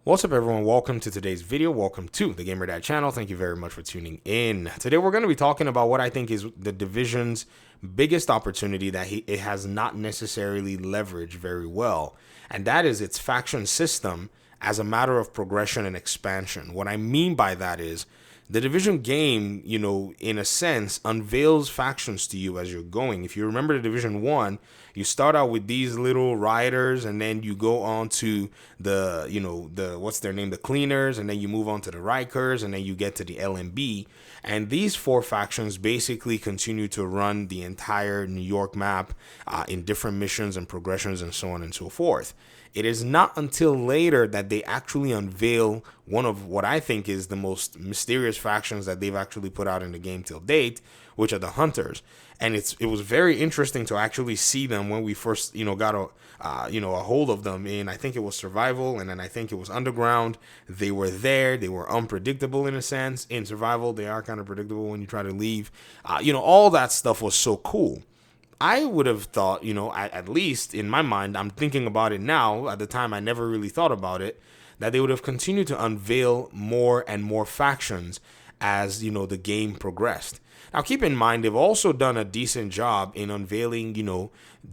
What's up, everyone? Welcome to today's video. Welcome to the Gamer Dad channel. Thank you very much for tuning in. Today we're going to be talking about what I think is the division's biggest opportunity that it has not necessarily leveraged very well, and that is its faction system as a matter of progression and expansion. What I mean by that is the Division game, in a sense, unveils factions to you as you're going. If you remember the Division 1, you start out with these little riders, and then you go on to the Cleaners, and then you move on to the Rikers, and then you get to the LMB. And these four factions basically continue to run the entire New York map in different missions and progressions and so on and so forth. It is not until later that they actually unveil one of what I think is the most mysterious factions that they've actually put out in the game till date, which are the Hunters. And it was very interesting to actually see them when we first, got a hold of them in, I think it was Survival, and then I think it was Underground. They were there. They were unpredictable in a sense. In Survival, they are kind of predictable when you try to leave. All that stuff was so cool. I would have thought, at least in my mind, I'm thinking about it now. At the time, I never really thought about it, that they would have continued to unveil more and more factions as, the game progressed. Now, keep in mind, they've also done a decent job in unveiling,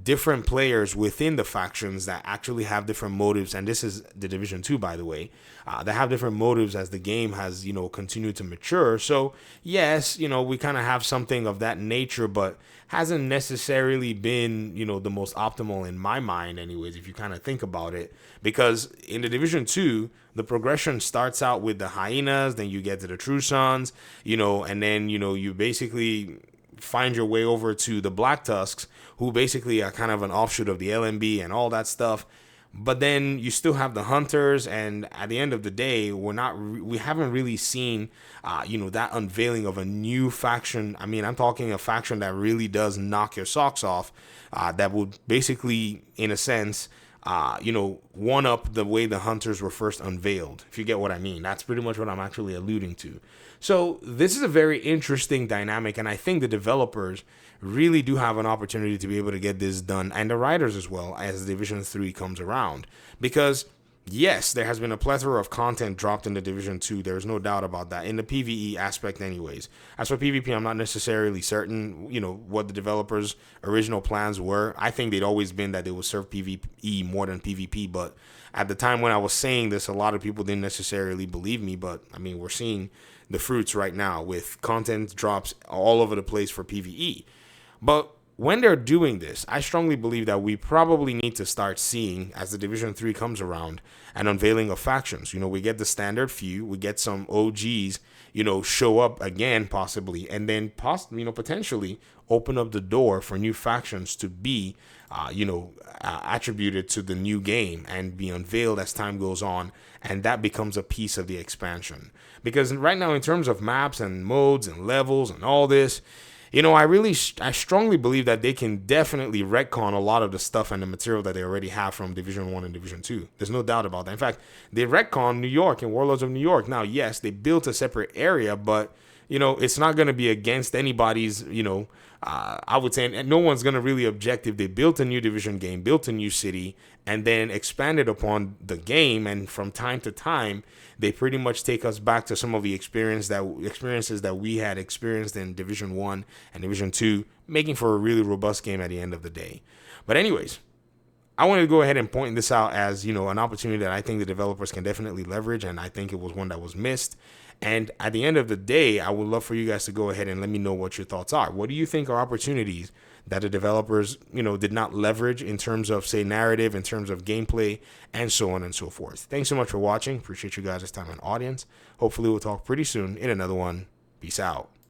different players within the factions that actually have different motives. And this is the Division 2, by the way, that have different motives as the game has, continued to mature. So, yes, we kind of have something of that nature, but hasn't necessarily been, the most optimal in my mind anyways, if you kind of think about it. Because in the Division 2, the progression starts out with the Hyenas, then you get to the True Sons, and then, you basically find your way over to the Black Tusks, who basically are kind of an offshoot of the LMB and all that stuff. But then you still have the Hunters, and at the end of the day, we haven't really seen, that unveiling of a new faction. I mean, I'm talking a faction that really does knock your socks off, that would basically, in a sense, one up the way the Hunters were first unveiled, if you get what I mean. That's pretty much what I'm actually alluding to. So this is a very interesting dynamic, and I think the developers really do have an opportunity to be able to get this done, and the writers as well, as Division 3 comes around. Because yes, there has been a plethora of content dropped in the Division 2. There's no doubt about that, in the PvE aspect anyways. As for PvP, I'm not necessarily certain, what the developers' original plans were. I think they'd always been that they would serve PvE more than PvP, but at the time when I was saying this, a lot of people didn't necessarily believe me. But, I mean, we're seeing the fruits right now with content drops all over the place for PvE. But when they're doing this, I strongly believe that we probably need to start seeing, as the Division 3 comes around, an unveiling of factions. We get the standard few, we get some OGs, show up again possibly, and then potentially open up the door for new factions to be, attributed to the new game and be unveiled as time goes on, and that becomes a piece of the expansion. Because right now, in terms of maps and modes and levels and all this, I strongly believe that they can definitely retcon a lot of the stuff and the material that they already have from Division 1 and Division 2. There's no doubt about that. In fact, they retcon New York and Warlords of New York. Now, yes, they built a separate area, but, it's not going to be against anybody's, I would say, and no one's going to really object if they built a new Division game, built a new city, and then expanded upon the game. And from time to time, they pretty much take us back to some of the experiences that we had experienced in Division 1 and Division 2, making for a really robust game at the end of the day. But anyways, I wanted to go ahead and point this out as, an opportunity that I think the developers can definitely leverage, and I think it was one that was missed. And at the end of the day, I would love for you guys to go ahead and let me know what your thoughts are. What do you think are opportunities that the developers, did not leverage in terms of, say, narrative, in terms of gameplay, and so on and so forth? Thanks so much for watching. Appreciate you guys' time and audience. Hopefully we'll talk pretty soon in another one. Peace out.